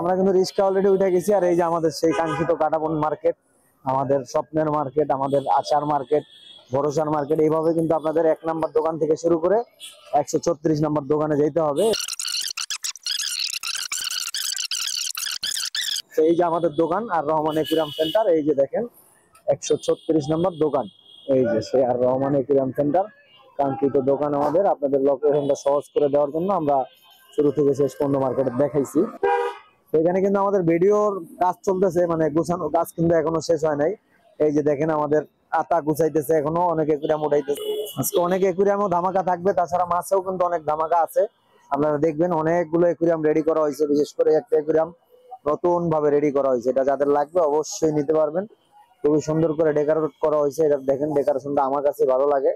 আমরা কিন্তু রিস্কা অলরেডি উঠে গেছি। আর এই যে আমাদের সেই কাঙ্ক্ষিত কাটাবন মার্কেট, আমাদের স্বপ্নের মার্কেট, আমাদের আচার মার্কেট, ভরসার মার্কেট, এইভাবে কিন্তু আপনাদের 1 নম্বর দোকান থেকে শুরু করে 136 নম্বর দোকানে যেতে হবে। এই যে আমাদের দোকান আর রহমান একুরিয়াম সেন্টার, এই যে দেখেন 136 নম্বর দোকান, এই যে সে আর রহমান একুরিয়াম সেন্টার কাঙ্ক্ষিত দোকান আমাদের। আপনাদের লোকেশনটা সহজ করে দেওয়ার জন্য আমরা শুরু থেকে শেষ পর্যন্ত মার্কেটে দেখাইছি। এখানে কিন্তু আমাদের ভিডিওর কাজ চলতেছে, মানে গুছানো কাজ কিন্তু এখনো শেষ হয় নাই। এই যে দেখেন আমাদের আতা গুছাইতেছে, এখনো অনেক একুরিয়াম উঠাইতেছে। আজকে অনেক একুরিয়ামও ধামাকা থাকবে, তাছাড়া মাছেও কিন্তু অনেক ধামাকা আছে। আপনারা দেখবেন অনেকগুলো একুরিয়াম রেডি করা হয়েছে, বিশেষ করে একটা একুরিয়াম নতুন ভাবে রেডি করা হয়েছে। এটা যাদের লাগবে অবশ্যই নিতে পারবেন। খুবই সুন্দর করে ডেকোরেট করা হয়েছে। এটা দেখেন ডেকোরেশনটা আমার কাছে ভালো লাগে।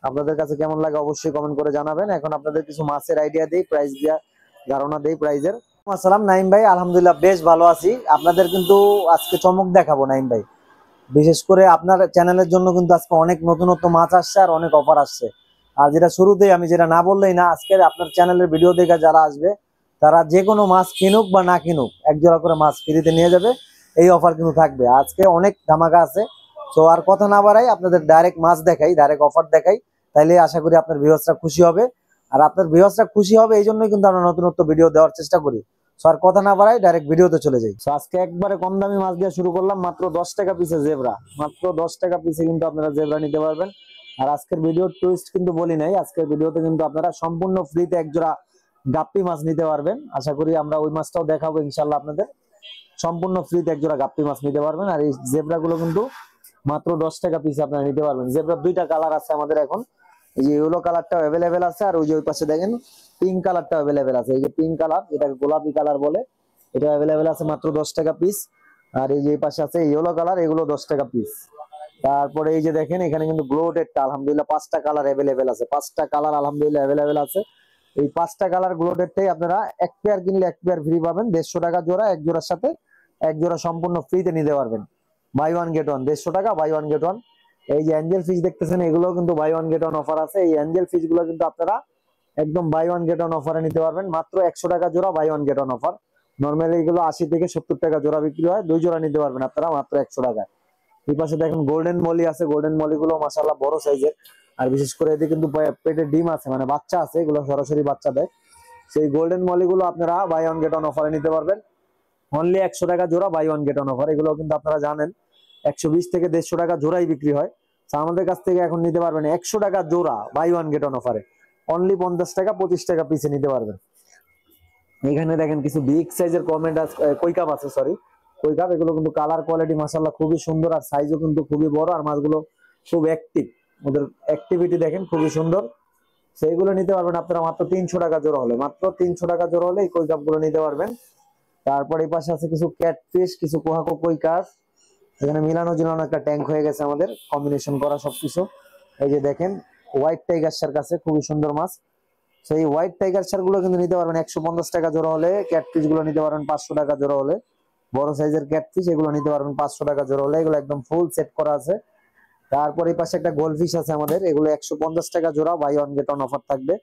আপনাদের কাছে কেমন লাগে অবশ্যই কমেন্ট করে জানাবেন। এখন আপনাদের কিছু মাছের আইডিয়া দেই, প্রাইস দিয়া ধারণা দেই প্রাইজের। আসসালাম নাইম ভাই, আলহামদুলিল্লাহ বেশ ভালো আছি। আপনাদের কিন্তু আজকে চমক দেখাবো নাইম ভাই। বিশেষ করে আপনার চ্যানেলের জন্য কিন্তু আজকে অনেক নতুনত্ব মাছ আসছে আর অনেক অফার আসছে। আর যেটা শুরুতেই আমি যেটা না বললেই না, আজকে আপনার চ্যানেলের ভিডিও দেখে যারা আসবে তারা যে কোনো মাছ কিনুক বা না কিনুক 1 জোড়া করে মাছ ফ্রিতে নিয়ে যাবে। এই অফার কিন্তু থাকবে আজকে, অনেক ধামাকা আছে। তো আর কথা না বাড়াই, আপনাদের ডাইরেক্ট মাছ দেখাই, ডাইরেক্ট অফার দেখাই, তাইলে আশা করি আপনার ভিউয়ার্সরা খুশি হবে। আর আপনার ভিউয়ার্সরা খুশি হবে এই জন্যই কিন্তু আমরা নতুনত্ব ভিডিও দেওয়ার চেষ্টা করি। সো আর কথা না বাড়াই ডাইরেক্ট ভিডিওতে চলে যাই। তো আজকে একবারে কম দামি মাছ দিয়ে শুরু করলাম, মাত্র 10 টাকা পিসে জেব্রা, মাত্র 10 টাকা পিসে কিন্তু আপনারা জেব্রা নিতে পারবেন। আর আজকের ভিডিওর টুইস্ট কিন্তু বলি নাই, আজকের ভিডিওতে কিন্তু আপনারা সম্পূর্ণ ফ্রিতে 1 জোড়া গাপ্পি মাছ নিতে পারবেন। আশা করি আমরা ওই মাছটাও দেখাবো ইনশাল্লাহ আপনাদের। সম্পূর্ণ ফ্রিতে 1 জোড়া গাপ্পি মাছ নিতে পারবেন। আর এই জেব্রা গুলো কিন্তু মাত্র 10 টাকা পিস আপনারা নিতে পারবেন। জেব্রার 2টা কালার আছে আমাদের এখন, এই যে ইয়েলো কালারটাও অ্যাভেলেবেল আছে, আর ওই যে ওই পাশে দেখেন পিঙ্ক কালারটাও অ্যাভেলেবেল আছে। এই যে পিঙ্ক কালার, এটাকে গোলাপি কালার বলে, এটা অ্যাভেলেবেল আছে মাত্র 10 টাকা পিস। আর এই যে পাশে আছে ইয়েলো কালার, এগুলো 10 টাকা পিস। তারপরে এই যে দেখেন এখানে কিন্তু গ্লোটেডটা আলহামদুলিল্লাহ 5টা কালার অ্যাভেলেবেল আছে, 5টা কালার আলহামদুলিল্লাহ অ্যাভেলেবেল আছে। এই 5টা কালার গ্লোটেডটাই আপনারা 1 পেয়ার কিনলে 1 পেয়ার ফ্রি পাবেন। 150 টাকা জোড়া, 1 জোড়ার সাথে 1 জোড়া সম্পূর্ণ ফ্রিতে নিতে পারবেন। বাই ওয়ান গেট ওয়ান, 150 টাকা বাই ওয়ান গেট ওয়ান। এই যে অ্যাঞ্জেল ফিশ দেখতেছেন, এগুলো কিন্তু buy one get one offer আছে। এই অ্যাঞ্জেল ফিশ গুলো কিন্তু আপনারা একদম বাই ওয়ান গেট ওয়ান অফারে নিতে পারবেন, মাত্র 100 টাকা জোড়া buy one get one offer. Normally এগুলো 80 থেকে 70 টাকা জোড়া বিক্রি হয়, 2 জোড়া নিতে পারবেন আপনারা মাত্র 100 টাকা। এই পাশে দেখেন গোল্ডেন মলি আছে, গোল্ডেন মলি গুলো মাশাআল্লাহ বড় সাইজের। আর বিশেষ করে এদিকে কিন্তু পেটে ডিম আছে, মানে বাচ্চা আছে, এগুলো সরাসরি বাচ্চা দেয়। সেই গোল্ডেন মলি গুলো আপনারা বাই ওয়ান গেট ওয়ান অফারে নিতে পারবেন, অনলি 100 টাকা জোড়া buy one get one offer. এগুলো কিন্তু আপনারা জানেন 120 থেকে 150 টাকা জোড়াই বিক্রি হয়। আমাদের কাছ থেকে এখন নিতে পারবেন 100 টাকা জোড়া বাই ওয়ান গেট ওয়ান অফারে, অনলি 50 টাকা 25 টাকা পিসে নিতে পারবেন। এখানে দেখেন কিছু বিগ সাইজের কমেন্ট আছে, কৈকাপ আছে, সরি কৈকাপ। এগুলো কিন্তু কালার কোয়ালিটি মাশাআল্লাহ খুবই সুন্দর, আর সাইজও কিন্তু খুবই বড়, আর মাছগুলো খুব অ্যাক্টিভ, ওদের অ্যাক্টিভিটি দেখেন খুবই সুন্দর। সেইগুলো নিতে পারবেন আপনারা মাত্র 300 টাকা জোড়া হলে, মাত্র 300 টাকা জোড়া হলে এই কৈকাপ গুলো নিতে পারবেন। তারপর এই পাশে আছে কিছু ক্যাটফিশ, কিছু কোহাকো কৈকাপ। এখানে মিলানো ঝুলানো একটা ট্যাঙ্ক হয়ে গেছে আমাদের, কম্বিনেশন করা সবকিছু। এই যে দেখেন হোয়াইট টাইগার শার্ক আছে, খুবই সুন্দর মাছ। সেই হোয়াইট টাইগার শার্ক গুলো কিন্তু নিতে পারবেন 150 টাকা জোড়া হলে। ক্যাটফিশ গুলো নিতে পারবেন 500 টাকা জোড়া হলে। বড় সাইজের ক্যাটফিশ এগুলো নিতে পারবেন 500 টাকা জোড়া হলে, এগুলো একদম ফুল সেট করা আছে। তারপর এই পাশে একটা গোল্ডফিশ আছে আমাদের, এগুলো 150 টাকা জোড়া buy one get one offer থাকবে।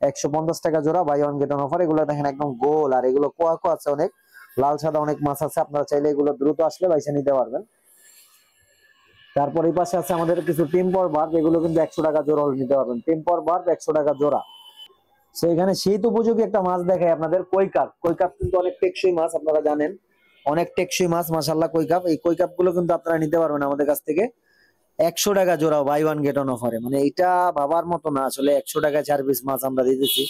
150 টাকা জোড়া buy one get one offer. এগুলো দেখেন একদম গোল, আর এগুলো কোয়াকো আছে অনেক, লাল সাদা অনেক মাছ আছে। আপনারা চাইলে এগুলো দ্রুত আসলে বাইসে নিতে পারবেন। তারপর এই পাশে আছে আমাদের কিছু টেম্পর বার্ব, এগুলো কিন্তু 100 টাকা জোড়া হলে নিতে পারবেন। টেম্পর বার্ব 100 টাকা জোড়া। তো এখানে শীত উপযোগী একটা মাছ দেখায় আপনাদের, কৈকাপ। কৈকাপ কিন্তু অনেক টেকসই মাছ, আপনারা জানেন অনেক টেকসই মাছ মাশাআল্লাহ কৈকাপ। এই কৈকাপ গুলো কিন্তু আপনারা নিতে পারবেন আমাদের কাছ থেকে 100 টাকা জোড়া বাই ওয়ান গেট ওয়ান অফারে। মানে এটা ভাবার মতো না আসলে, 100 টাকায় 4 পিস মাছ আমরা দিতেছি,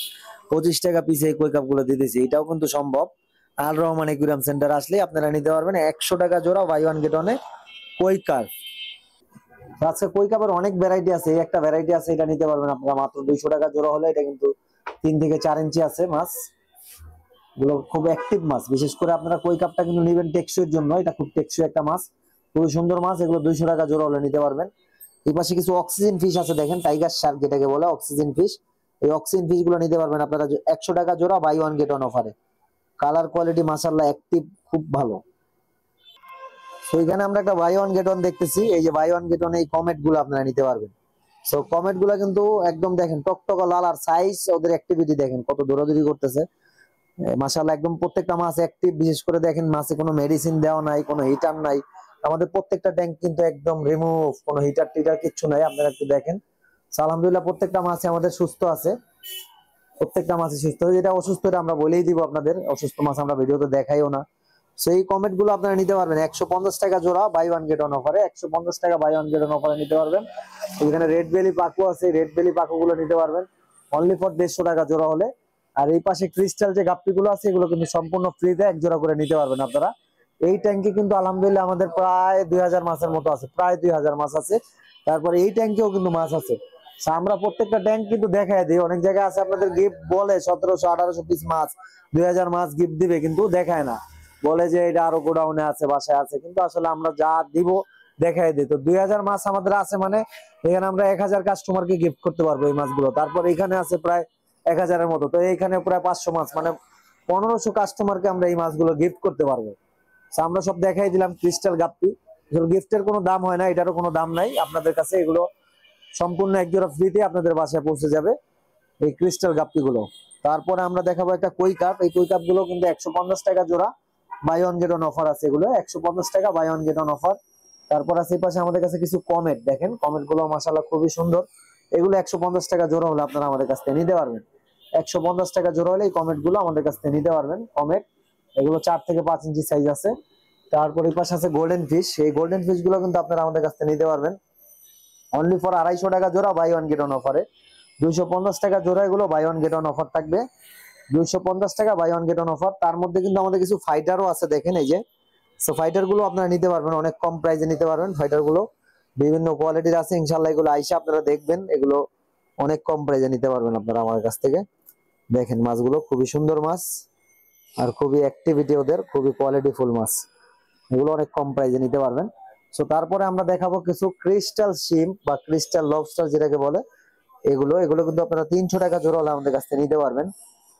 25 টাকা পিসে এই কৈকাপ গুলো দিতেছি, এটাও কিন্তু সম্ভব। আল রহমান একুরিয়াম সেন্টার আসলে আপনারা নিতে পারবেন 100 টাকা জোড়া বাই ওয়ান গেট ওয়ানে কৈকাপ। আচ্ছা কৈকাপের অনেক ভ্যারাইটি আছে, এই একটা ভ্যারাইটি আছে, এটা নিতে পারবেন আপনারা মাত্র 200 টাকা জোড়া হলে। এটা কিন্তু 3 থেকে 4 ইঞ্চি আছে মাছ, এগুলো খুব অ্যাক্টিভ মাছ। বিশেষ করে আপনারা কৈকাপটা কিন্তু নেবেন টেকসইয়ের জন্য, এটা খুব টেকসই একটা মাছ, খুবই সুন্দর মাছ। এগুলো 200 টাকা জোড়া হলে নিতে পারবেন। এই পাশে কিছু অক্সিজেন ফিশ আছে, দেখেন টাইগার শার্ক যেটাকে বলে অক্সিজেন ফিশ। এই অক্সিজেন ফিশ গুলো নিতে পারবেন আপনারা 100 টাকা জোড়া বাই ওয়ান গেট ওয়ান অফারে। কালার কোয়ালিটি মাশাআল্লাহ অ্যাক্টিভ, খুব ভালো। তো এখানে আমরা একটা বাই ওয়ান গেট ওয়ান দেখতেছি, এই যে বাই ওয়ান গেট ওয়ান এই কমেট গুলো আপনারা নিতে পারবেন। সো কমেট গুলা কিন্তু একদম দেখেন টকটকা লাল, আর সাইজ ওদের অ্যাক্টিভিটি দেখেন কত দৌড়াদৌড়ি করতেছে। মাশাআল্লাহ একদম প্রত্যেকটা মাছ অ্যাক্টিভ, বিশেষ করে দেখেন মাছে কোনো মেডিসিন দেওয়া নাই, কোনো হিটার নাই। আমাদের প্রত্যেকটা ট্যাঙ্ক কিন্তু একদম রিমুভ, কোনো হিটার টিটার কিচ্ছু নাই, আপনারা একটু দেখেন। আলহামদুলিল্লাহ প্রত্যেকটা মাছে আমাদের সুস্থ আছে, প্রত্যেকটা মাছই সুস্থ। যেটা অসুস্থ এটা আমরা বলেই দিব আপনাদের, অসুস্থ মাছ আমরা ভিডিওতে দেখাইও না। সেই কমেন্ট গুলো আপনারা নিতে পারবেন 150 টাকা জোড়া, বাই ওয়ান গেট ওয়ান অফারে। 150 টাকা বাই ওয়ান গেট ওয়ান অফারে নিতে পারবেন। এখানে রেড বেলি পাকু আছে, রেড বেলি পাকু গুলো নিতে পারবেন অনলি ফর 150 টাকা জোড়া হলে। আর এই পাশে ক্রিস্টাল যে গাপ্পি গুলো আছে এগুলো কিন্তু সম্পূর্ণ ফ্রিতে এক জোড়া করে নিতে পারবেন আপনারা। এই ট্যাঙ্কে কিন্তু আলহামদুলিল্লাহ আমাদের প্রায় 2000 মাছের মতো আছে, প্রায় 2000 মাছ আছে। তারপরে এই ট্যাঙ্কেও কিন্তু মাছ আছে। আমরা প্রত্যেকটা ট্যাঙ্ক কিন্তু দেখায় দিই, অনেক জায়গায় আছে আপনাদের গিফট বলে 1700-1800 পিস মাছ, 2000 মাছ গিফট দিবে, কিন্তু দেখায় না, বলে যে এটা আরো গোডাউনে আছে, বাসায় আছে, কিন্তু আসলে আমরা যা দিব দেখাই দিই। তো 2000 মাছ আমাদের আছে মানে এখানে আমরা 1000 কাস্টমারকে গিফট করতে পারবো এই মাছগুলো। তারপর এখানে আছে প্রায় 1000-এর মতো, তো এইখানে প্রায় 500 মাছ, মানে 1500 কাস্টমারকে আমরা এই মাছগুলো গিফট করতে পারবো। আমরা সব দেখাই দিলাম। ক্রিস্টাল গাপ্পি গিফটের কোনো দাম হয় না, এটারও কোনো দাম নাই আপনাদের কাছে, এগুলো সম্পূর্ণ এক জোড়া ফ্রিতে আপনাদের বাসায় পৌঁছে যাবে এই ক্রিস্টাল গাপ্পি গুলো। তারপরে আমরা দেখাবো একটা কই কাপ। এই কই কাপ গুলো কিন্তু 150 টাকা জোড়া, buy one get one offer আছে। এগুলো 150 টাকা buy one get one offer. তারপর আছে এই পাশে আমাদের কাছে কিছু কমেট, দেখেন কমেট গুলো মাশাআল্লাহ খুবই সুন্দর। এগুলো 150 টাকা জোড়া হলে আপনারা আমাদের কাছ থেকে নিতে পারবেন। 150 টাকা জোড়া হলে এই কমেট গুলো আমাদের কাছ থেকে নিতে পারবেন। কমেট এগুলো 4 থেকে 5 ইঞ্চি সাইজ আছে। তারপর এই পাশে আছে গোল্ডেন ফিশ। এই গোল্ডেন ফিশ গুলো কিন্তু আপনারা আমাদের কাছ থেকে নিতে পারবেন অনলি ফর 250 টাকা জোড়া, বাই ওয়ান গেট ওয়ান অফারে। 250 টাকা জোড়া এগুলো buy one get one offer থাকবে। 250 টাকা buy one get one offer. তার মধ্যে কিন্তু আমাদের কিছু ফাইটারও আছে, দেখেন এই যে। সো ফাইটার গুলো আপনারা নিতে পারবেন, অনেক কম প্রাইসে নিতে পারবেন। ফাইটার গুলো বিভিন্ন কোয়ালিটির আছে, ইনশাআল্লাহ এগুলো আইসা আপনারা দেখবেন, এগুলো অনেক কম প্রাইসে নিতে পারবেন আপনারা আমার কাছ থেকে। দেখেন মাছগুলো খুবই সুন্দর মাছ, আর খুবই অ্যাক্টিভিটি ওদের, খুবই কোয়ালিটি ফুল মাছ, এগুলো অনেক কম প্রাইসে নিতে পারবেন। সো তারপরে আমরা দেখাবো কিছু ক্রিস্টাল শিম বা ক্রিস্টাল লবস্টার যেটাকে বলে, এগুলো এগুলো কিন্তু আপনারা 300 টাকা জোড়া হলে আমাদের কাছ থেকে নিতে পারবেন।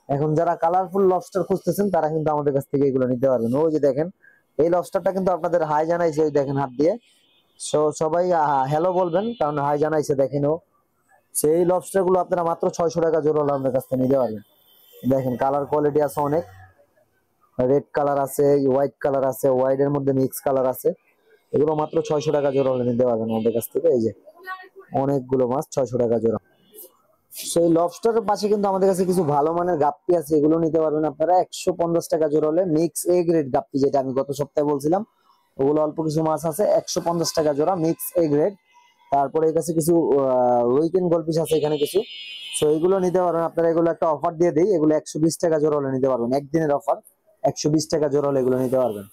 এখন যারা কালারফুল লবস্টার খুঁজতেছেন তারা কিন্তু আমাদের কাছ থেকে এগুলো নিতে পারবেন। ওই যে দেখেন এই লবস্টারটা কিন্তু আপনাদের হাই জানাইছে, ওই দেখেন হাত দিয়ে। সো সবাই হ্যালো বলবেন, কারণ হাই জানাইছে, দেখেন ও। সেই লবস্টার গুলো আপনারা মাত্র 600 টাকা জোড়া হলে আমাদের কাছ থেকে নিতে পারবেন। দেখেন কালার কোয়ালিটি আছে অনেক, রেড কালার আছে, হোয়াইট কালার আছে, হোয়াইট এর মধ্যে মিক্স কালার আছে। এগুলো মাত্র 600 টাকা জোড়া হলে নিতে পারবেন আমাদের কাছ থেকে। এই যে অনেকগুলো মাছ 600 টাকা জোড়া। সেই লবস্টারের পাশে কিন্তু আমাদের কাছে কিছু ভালো মানের গাপ্পি আছে, এগুলো নিতে পারবেন আপনারা 150 টাকা জোড়া হলে। মিক্স এ গ্রেড গাপ্পি, যেটা আমি গত সপ্তাহে বলছিলাম, ওগুলো অল্প কিছু মাছ আছে 150 টাকা জোড়া, মিক্স এ গ্রেড। তারপরে এই কাছে কিছু উইকেন্ড গোল্ডফিশ আছে এখানে কিছু। সো এগুলো নিতে পারবেন আপনারা। এগুলো একটা অফার দিয়ে দিই, এগুলো 120 টাকা জোড়া হলে নিতে পারবেন, একদিনের অফার। 120 টাকা জোড়া হলে এগুলো নিতে পারবেন।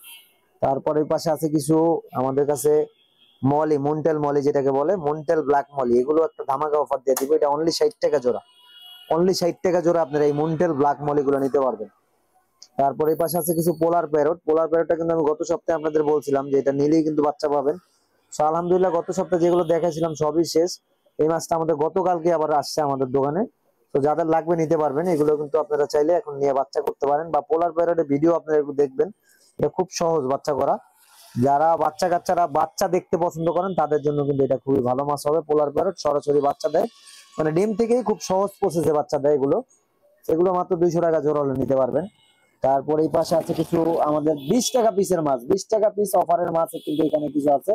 তারপরে এই পাশে আছে কিছু আমাদের কাছে মলি, মন্টেল মলি যেটাকে বলে, মন্টেল ব্ল্যাক মলি, এগুলো একটা ধামাকা অফার দিয়ে দিব। এটা অনলি 60 টাকা জোড়া, অনলি 60 টাকা জোড়া আপনারা এই মন্টেল ব্ল্যাক মলি গুলো নিতে পারবেন। তারপরে এই পাশে আছে কিছু পোলার প্যারট। পোলার প্যারটটা কিন্তু আমি গত সপ্তাহে আপনাদের বলছিলাম যে এটা নিলেই কিন্তু বাচ্চা পাবেন। তো আলহামদুলিল্লাহ গত সপ্তাহে যেগুলো দেখাইছিলাম সবই শেষ। এই মাছটা আমাদের গতকালকে আবার আসছে আমাদের দোকানে। তো যাদের লাগবে নিতে পারবেন, এগুলো কিন্তু আপনারা চাইলে এখন নিয়ে বাচ্চা করতে পারেন। বা পোলার প্যারটের ভিডিও আপনারা একটু দেখবেন, এটা খুব সহজ বাচ্চা করা। যারা বাচ্চা কাচ্চারা বাচ্চা দেখতে পছন্দ করেন তাদের জন্য কিন্তু এটা খুবই ভালো মাছ হবে। পোলার প্যারট সরাসরি বাচ্চা দেয়, মানে ডিম থেকেই খুব সহজ প্রসেসে বাচ্চা দেয় এগুলো। এগুলো মাত্র 200 টাকা জোড়া হলে নিতে পারবেন। তারপর এই পাশে আছে কিছু আমাদের 20 টাকা পিসের মাছ, 20 টাকা পিস অফারের মাছ কিন্তু এখানে কিছু আছে।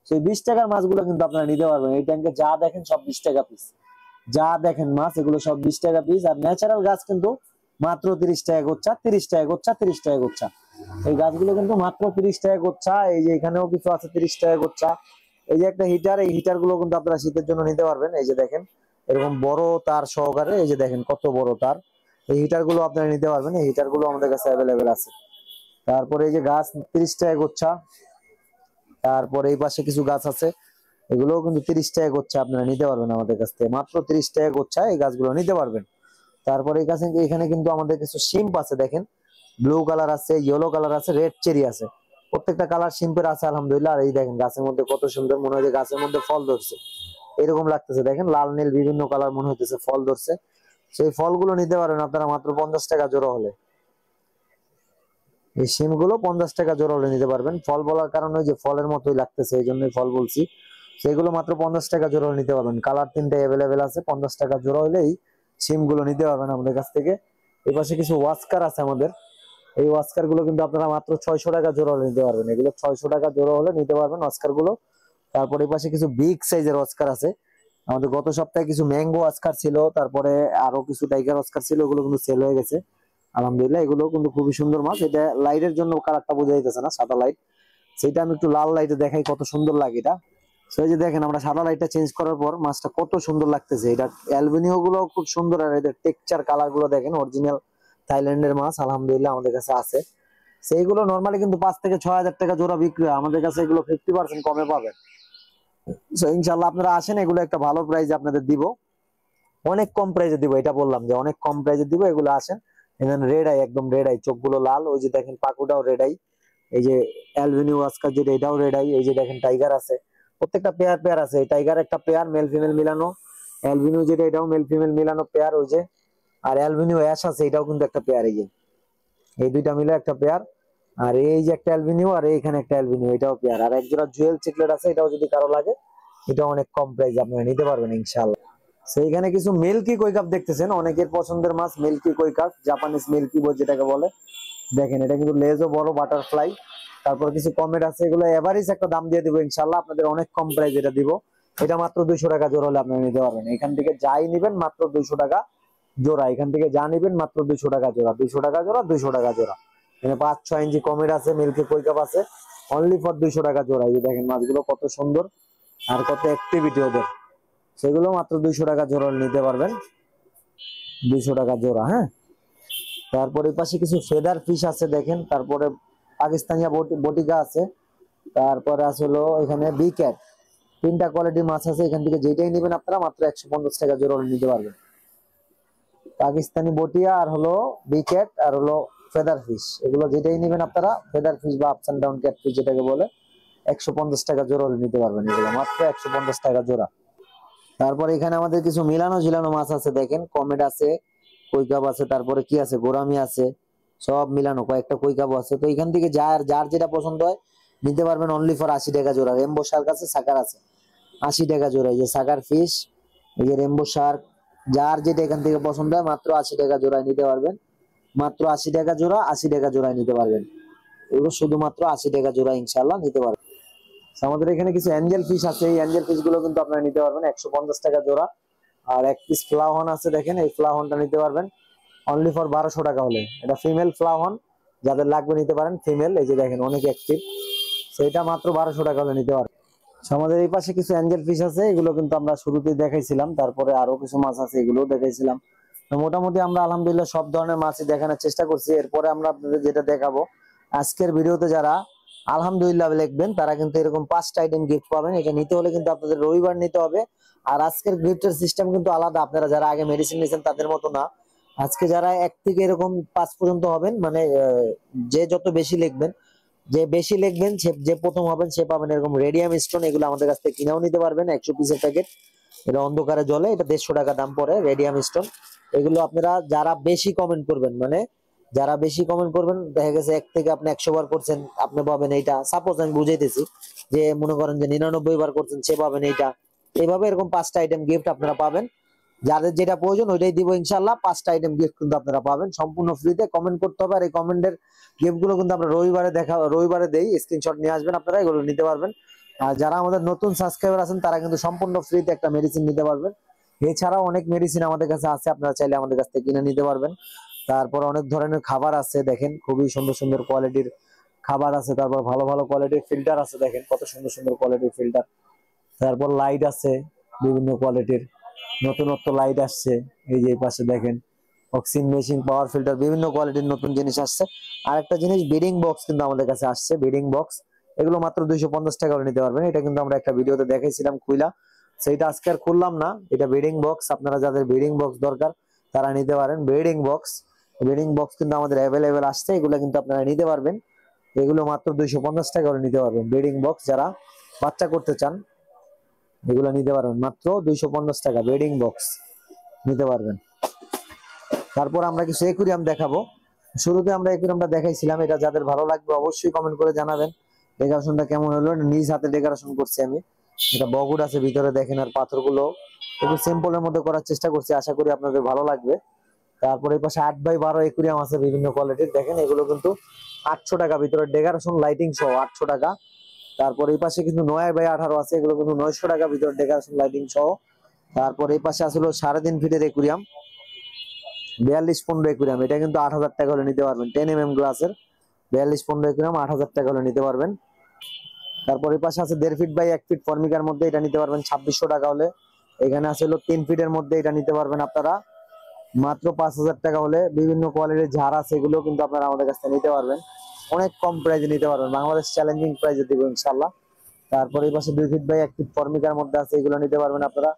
সেই 20 টাকার মাছগুলো কিন্তু আপনারা নিতে পারবেন। এই ট্যাঙ্কে যা দেখেন সব 20 টাকা পিস, যা দেখেন মাছ এগুলো সব 20 টাকা পিস। আর ন্যাচারাল গাছ কিন্তু মাত্র 30 টাকা গোচ্ছা, 30 টাকা গোচ্ছা, 30 টাকা গোচ্ছা। এই গাছগুলো কিন্তু মাত্র 30 টাকা গোচ্ছা। এই যে এখানেও কিছু আছে 30 টাকা গোচ্ছা। এই যে একটা হিটার, এই হিটার গুলো কিন্তু আপনারা শীতের জন্য নিতে পারবেন। এই যে দেখেন এরকম বড় তার সহকারে, এই যে দেখেন কত বড় তার। এই হিটার গুলো আপনারা নিতে পারবেন, এই হিটার গুলো আমাদের কাছে অ্যাভেলেবেল আছে। তারপরে এই যে গাছ 30 টাকা গোচ্ছা। তারপরে এই পাশে কিছু গাছ আছে, এগুলোও কিন্তু 30 টাকা গোচ্ছা, আপনারা নিতে পারবেন আমাদের কাছ থেকে মাত্র 30 টাকা গোচ্ছা, এই গাছগুলো নিতে পারবেন। তারপরে এই কাছে এখানে কিন্তু আমাদের কিছু শিম্প আছে, দেখেন ব্লু কালার আছে, ইয়েলো কালার আছে, রেড চেরি আছে, প্রত্যেকটা কালার শিম্পের আছে আলহামদুলিল্লাহ। আর এই দেখেন গাছের মধ্যে কত সুন্দর, মনে হয় যে গাছের মধ্যে ফল ধরছে এরকম লাগতেছে। দেখেন লাল নীল বিভিন্ন কালার মনে হইতেছে ফল ধরছে। সেই ফলগুলো নিতে পারেন আপনারা মাত্র 50 টাকা জোড়া হলে। এই শিম গুলো 50 টাকা জোড়া হলে নিতে পারবেন। ফল বলার কারণে যে ফলের মতোই লাগতেছে এই জন্যই ফল বলছি। সেগুলো মাত্র 50 টাকা জোড়া হলে নিতে পারবেন। কালার তিনটা অ্যাভেলেবেল আছে, 50 টাকা জোড়া হলেই শিম গুলো নিতে পারবেন আমাদের কাছ থেকে। এই পাশে কিছু ওয়াস্কার আছে আমাদের, এই ওয়াস্কার গুলো কিন্তু আপনারা মাত্র 600 টাকা জোড়া হলে নিতে পারবেন। এগুলো 600 টাকা জোড়া হলে নিতে পারবেন ওয়াস্কার গুলো। তারপরে এই পাশে কিছু বিগ সাইজের ওয়াস্কার আছে। আমাদের গত সপ্তাহে কিছু ম্যাঙ্গো ওয়াস্কার ছিল, তারপরে আরো কিছু টাইগার ওয়াস্কার ছিল, ওগুলো কিন্তু সেল হয়ে গেছে আলহামদুলিল্লাহ। এগুলো কিন্তু খুবই সুন্দর মাছ। এটা লাইটের জন্য কালারটা বোঝা যাইতেছে না, সাদা লাইট, সেটা আমি একটু লাল লাইটে দেখাই কত সুন্দর লাগে এটা। সেই যে দেখেন আমরা সাদা লাইটটা চেঞ্জ করার পর মাছটা কত সুন্দর লাগতেছে। এটা অ্যালবিনিও গুলো খুব সুন্দর, আর এদের টেক্সচার কালার গুলো দেখেন অরিজিনাল থাইল্যান্ডের মাছ আলহামদুলিল্লাহ আমাদের কাছে আছে। সেইগুলো নরমালি কিন্তু 5 থেকে 6 হাজার টাকা জোড়া বিক্রি হয়, আমাদের কাছে এগুলো 50% কমে পাবেন। ইনশাল্লাহ আপনারা আসেন, এগুলো একটা ভালো প্রাইসে আপনাদের দিব, অনেক কম প্রাইসে দিব, এটা বললাম যে অনেক কম প্রাইসে দিব। এগুলো আসেন। এখানে রেড আই, একদম রেড আই, চোখগুলো লাল, ওই যে দেখেন পাকুটাও রেড আই, এই যে অ্যালবিনিও ওয়াস্কার যেটা এটাও রেড আই, এই যে দেখেন টাইগার আছে, প্রত্যেকটা পেয়ার পেয়ার আছে। টাইগার একটা পেয়ার মেল ফিমেল মিলানো, অ্যালবিনিও যেটা এটাও মেল ফিমেল মিলানো পেয়ার, ওই যে আর অ্যালবিনিও অ্যাশ আছে এটাও কিন্তু একটা পেয়ার, এই যে এই দুইটা মিলে একটা পেয়ার। আর এই যে একটা অ্যালবিনিও আর এইখানে একটা অ্যালবিনিও, এটাও পেয়ার। আর একজোড়া জুয়েল চিকলেট আছে, এটাও যদি কারো লাগে এটা অনেক কম প্রাইসে আপনারা নিতে পারবেন ইনশাআল্লাহ। সেইখানে কিছু মিল্কি কই কাপ দেখতেছেন, অনেকের পছন্দের মাছ মিল্কি কই কাপ, জাপানিজ মিল্কি বই যেটাকে বলে। দেখেন এটা কিন্তু লেজও বড়, বাটারফ্লাই। তারপর কিছু কমেট আছে, এগুলো এভারেজ একটা দাম দিয়ে দিব ইনশাআল্লাহ আপনাদের, অনেক কম প্রাইস এটা দিব। এটা মাত্র 200 টাকা জোড়া হলে আপনারা নিতে পারবেন। এখান থেকে যাই নিবেন মাত্র 200 টাকা জোড়া, এখান থেকে যা নিবেন মাত্র 200 টাকা জোড়া, 200 টাকা জোড়া, 200 টাকা জোড়া। এখানে 5-6 ইঞ্চি কমেট আছে, মিল্কি কই কাপ আছে, অনলি ফর 200 টাকা জোড়া। এই যে দেখেন মাছগুলো কত সুন্দর আর কত অ্যাক্টিভিটি ওদের, সেগুলো মাত্র 200 টাকা জোড়া নিতে পারবেন, 200 টাকা জোড়া। হ্যাঁ, তারপরে পাশে কিছু ফেদার ফিশ আছে দেখেন, তারপরে পাকিস্তানিয়া বটিকা আছে, তারপরে আসলে এখানে বি ক্যাট, 3টা কোয়ালিটির মাছ আছে। এখান থেকে যেটাই নেবেন আপনারা মাত্র 150 টাকা জোড়া নিতে পারবেন। পাকিস্তানি বটিয়া আর হলো বি ক্যাট আর হলো ফেদার ফিশ, এগুলো যেটাই নেবেন আপনারা, ফেদার ফিশ বা ups and down cat fish যেটাকে বলে, 150 টাকা জোড়া নিতে পারবেন, এগুলো মাত্র 150 টাকা জোড়া। তারপর এখানে আমাদের কিছু মিলানো ঝিলানো মাছ আছে দেখেন, কমেট আছে, কৈকাপ আছে, তারপরে কি আছে গোরামি আছে, সব মিলানো, কয়েকটা কৈকাপ আছে। তো এখান থেকে যার যার যেটা পছন্দ হয় নিতে পারবেন, অনলি ফর 80 টাকা জোড়া। রেমবো শার্ক আছে, সাকার আছে, 80 টাকা জোড়া। এই যে সাকার ফিশ, এই যে রেমবো শার্ক, যার যেটা এখান থেকে পছন্দ হয় মাত্র 80 টাকা জোড়ায় নিতে পারবেন, মাত্র 80 টাকা জোড়া, 80 টাকা জোড়ায় নিতে পারবেন। এগুলো শুধুমাত্র 80 টাকা জোড়া ইনশাআল্লাহ নিতে পারবেন। আমাদের এখানে কিছু অ্যাঞ্জেল ফিশ আছে, এই অ্যাঞ্জেল ফিশ গুলো কিন্তু আপনারা নিতে পারবেন 150 টাকা জোড়া। আর এক পিস ফ্লাওয়ান আছে দেখেন, এই ফ্লাওয়ানটা নিতে পারবেন অনলি ফর 1200 টাকা হলে। এটা ফিমেল ফ্লাওয়ান, যাদের লাগবে নিতে পারেন, ফিমেল, এই যে দেখেন অনেক অ্যাক্টিভ, সেটা মাত্র 1200 টাকা হলে নিতে পারবেন। আমাদের এই পাশে কিছু অ্যাঞ্জেল ফিশ আছে, এগুলো কিন্তু আমরা শুরুতেই দেখাইছিলাম, তারপরে আরো কিছু মাছ আছে এগুলোও দেখাইছিলাম। তো মোটামুটি আমরা আলহামদুলিল্লাহ সব ধরনের মাছই দেখানোর চেষ্টা করছি। এরপরে আমরা আপনাদের যেটা দেখাবো আজকের ভিডিওতে, যারা আলহামদুলিল্লাহ লিখবেন তারা কিন্তু এরকম 5টা আইটেম গিফট পাবেন। এটা নিতে হলে কিন্তু আপনাদের রবিবার নিতে হবে। আর আজকের গিফটের সিস্টেম কিন্তু আলাদা, আপনারা যারা আগে মেডিসিন নিয়েছেন তাদের মতো না। আজকে যারা 1 থেকে এরকম 5 পর্যন্ত হবেন, মানে যে যত বেশি লিখবেন, যে বেশি লিখবেন যে প্রথম হবেন সে পাবেন এরকম রেডিয়াম স্টোন। এগুলো আমাদের কাছ থেকে কিনেও নিতে পারবেন, 100 পিসের প্যাকেট, এটা অন্ধকারে জ্বলে, এটা 150 টাকা দাম পড়ে রেডিয়াম স্টোন। এগুলো আপনারা যারা বেশি কমেন্ট করবেন, মানে যারা বেশি কমেন্ট করবেন, দেখা গেছে 1 থেকে আপনি 100 বার করছেন, আপনি পাবেন এইটা। সাপোজ আমি বুঝাইতেছি, যে মনে করেন যে 99 বার করছেন, সে পাবেন এইটা। এইভাবে এরকম 5টা আইটেম গিফট আপনারা পাবেন, যাদের যেটা প্রয়োজন ওইটাই দিব ইনশাআল্লাহ। 5টা আইটেম গিফট কিন্তু আপনারা পাবেন সম্পূর্ণ ফ্রিতে, কমেন্ট করতে হবে। আর এই কমেন্টের গিফট গুলো কিন্তু আমরা রবিবারে দেই, স্ক্রিনশট নিয়ে আসবেন আপনারা, এগুলো নিতে পারবেন। আর যারা আমাদের নতুন সাবস্ক্রাইবার আছেন তারা কিন্তু সম্পূর্ণ ফ্রিতে একটা মেডিসিন নিতে পারবেন। এছাড়াও অনেক মেডিসিন আমাদের কাছে আছে, আপনারা চাইলে আমাদের কাছ থেকে কিনে নিতে পারবেন। তারপর অনেক ধরনের খাবার আছে দেখেন, খুবই সুন্দর সুন্দর কোয়ালিটির খাবার আছে। তারপর ভালো ভালো কোয়ালিটির ফিল্টার আছে, দেখেন কত সুন্দর সুন্দর কোয়ালিটির ফিল্টার। তারপর লাইট আছে বিভিন্ন কোয়ালিটির, নতুনত্ব লাইট আসছে, এই যে পাশে দেখেন অক্সিজেন মেশিন, পাওয়ার ফিল্টার, বিভিন্ন কোয়ালিটির নতুন জিনিস আসছে। আর একটা জিনিস ব্রিডিং বক্স কিন্তু আমাদের কাছে আসছে, ব্রিডিং বক্স, এগুলো মাত্র 250 টাকা করে নিতে পারবেন। এটা কিন্তু আমরা একটা ভিডিওতে দেখাইছিলাম খুইলা, সেইটা আজকে আর খুললাম না। এটা ব্রিডিং বক্স, আপনারা যাদের ব্রিডিং বক্স দরকার তারা নিতে পারেন। ব্রিডিং বক্স কিন্তু আমাদের অ্যাভেলেবেল আসছে, এগুলো কিন্তু আপনারা নিতে পারবেন। এগুলো মাত্র 250 টাকা করে নিতে পারবেন। ব্রিডিং বক্স যারা বাচ্চা করতে চান এগুলো নিতে পারবেন মাত্র 250 টাকা, ব্রিডিং বক্স নিতে পারবেন। তারপর আমরা কিছু একুরিয়াম দেখাবো। শুরুতে আমরা একুরিয়ামটা দেখাইছিলাম, এটা যাদের ভালো লাগবে অবশ্যই কমেন্ট করে জানাবেন ডেকোরেশনটা কেমন হলো। নিজ হাতে ডেকোরেশন করছি আমি, এটা বগুড় আছে ভিতরে দেখেন, আর পাথরগুলো একটু সিম্পলের মধ্যে করার চেষ্টা করছি, আশা করি আপনাদের ভালো লাগবে। তারপরে এই পাশে 8x12 একুরিয়াম আছে বিভিন্ন কোয়ালিটির, দেখেন এগুলো কিন্তু 800 টাকা, ভিতরে ডেকোরেশন লাইটিং সহ 800 টাকা। তারপর এই পাশে কিন্তু 9x18 আছে, এগুলো কিন্তু 900 টাকা, ভিতরে ডেকোরেশন লাইটিং সহ। তারপর এই পাশে আসলে 3.5 ফিটের একুরিয়াম, 42-15 একুরিয়াম, এটা কিন্তু 8000 টাকা হলে নিতে পারবেন। 10 mm গ্লাসের 42-15 একুরিয়াম 8000 টাকা হলে নিতে পারবেন। তারপর এই পাশে আছে 1.5 ফিট বাই 1 ফিট ফর্মিকার মধ্যে, এটা নিতে পারবেন 2600 টাকা হলে। এখানে আছে হলো 3 ফিটের মধ্যে, এটা নিতে পারবেন আপনারা মাত্র 5000 টাকা হলে। বিভিন্ন কোয়ালিটির ঝাড় আছে, এগুলো কিন্তু আপনারা আমাদের কাছ থেকে নিতে পারবেন, অনেক কম প্রাইসে নিতে পারবেন, বাংলাদেশ চ্যালেঞ্জিং প্রাইসে দিব ইনশাআল্লাহ। তারপর এই পাশে 2 ফিট বাই 1 ফিট ফর্মিকার মধ্যে আছে, এগুলো নিতে পারবেন আপনারা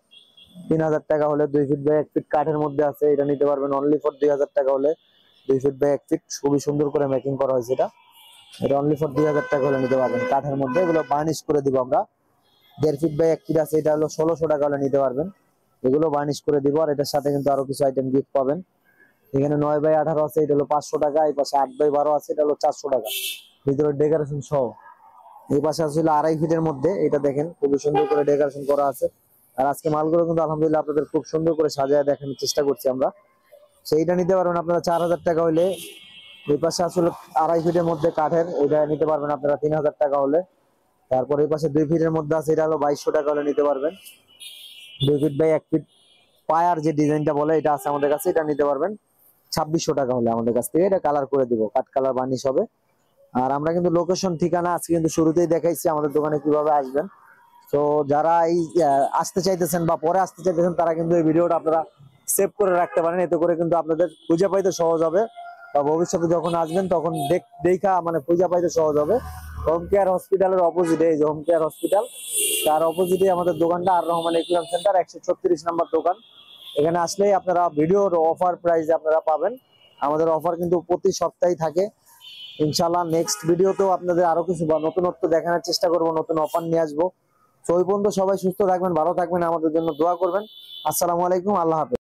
3000 টাকা হলে। 2 ফিট বাই 1 ফিট কাঠের মধ্যে আছে, এটা নিতে পারবেন অনলি ফর 2000 টাকা হলে। 2 ফিট বাই 1 ফিট খুবই সুন্দর করে মেকিং করা হয়েছে, এটা অনলি ফর 2000 টাকা হলে নিতে পারবেন কাঠের মধ্যে, এগুলো বার্নিশ করে দিব আমরা। 1.5 ফিট বাই 1 ফিট আছে, এটা হলো 1600 টাকা হলে নিতে পারবেন, এগুলো বার্নিশ করে দিব। আর এটার সাথে কিন্তু আরো কিছু আইটেম গিফট পাবেন। এখানে 9x18 আছে, এটা হলো 500 টাকা। এই পাশে 8x12 আছে, এটা হলো 400 টাকা, ভিতরে ডেকোরেশন সহ। এই পাশে আছে 2.5 ফিটের মধ্যে, এটা দেখেন খুবই সুন্দর করে ডেকোরেশন করা আছে। আর আজকে মালগুলো কিন্তু আলহামদুলিল্লাহ আপনাদের খুব সুন্দর করে সাজায় দেখানোর চেষ্টা করছি আমরা। সেইটা নিতে পারবেন আপনারা 4000 টাকা হইলে। এই পাশে আসলে 2.5 ফিটের মধ্যে কাঠের, এটা নিতে পারবেন আপনারা 3000 টাকা হলে। তারপর এই পাশে 2 ফিটের মধ্যে আছে, এটা হলো 2200 টাকা হলে নিতে পারবেন। 2 ফিট বাই 1 ফিট পায়ার যে ডিজাইনটা বলে, এটা আছে আমাদের কাছে, এটা নিতে পারবেন 2600 টাকা হলে আমাদের কাছ থেকে। এটা কালার করে দিব, কাঠ কালার বার্নিশ হবে। আর আমরা কিন্তু লোকেশন ঠিকানা আজকে কিন্তু শুরুতেই দেখাইছি আমাদের দোকানে কিভাবে আসবেন। তো যারা এই আসতে চাইতেছেন বা পরে আসতে চাইতেছেন, তারা কিন্তু এই ভিডিওটা আপনারা সেভ করে রাখতে পারেন, এতে করে কিন্তু আপনাদের খুঁজে পাইতে সহজ হবে, বা ভবিষ্যতে যখন আসবেন তখন দেখা মানে খুঁজে পাইতে সহজ হবে। হোম কেয়ার হসপিটালের অপোজিটে, এই যে হোম কেয়ার হসপিটাল, তার অপোজিটে আমাদের দোকানটা, আর রহমান একুরিয়াম সেন্টার 136 নম্বর দোকান। এখানে আসলেই আপনারা ভিডিওর অফার প্রাইসে আপনারা পাবেন। আমাদের অফার কিন্তু প্রতি সপ্তাহে থাকে ইনশাআল্লাহ। নেক্সট ভিডিওতেও আপনাদের আরো কিছু বা নতুনত্ব দেখানোর চেষ্টা করব, নতুন অফার নিয়ে আসবো। তো ওই পর্যন্ত সবাই সুস্থ থাকবেন, ভালো থাকবেন, আমাদের জন্য দোয়া করবেন। আসসালামু আলাইকুম, আল্লাহ হাফেজ।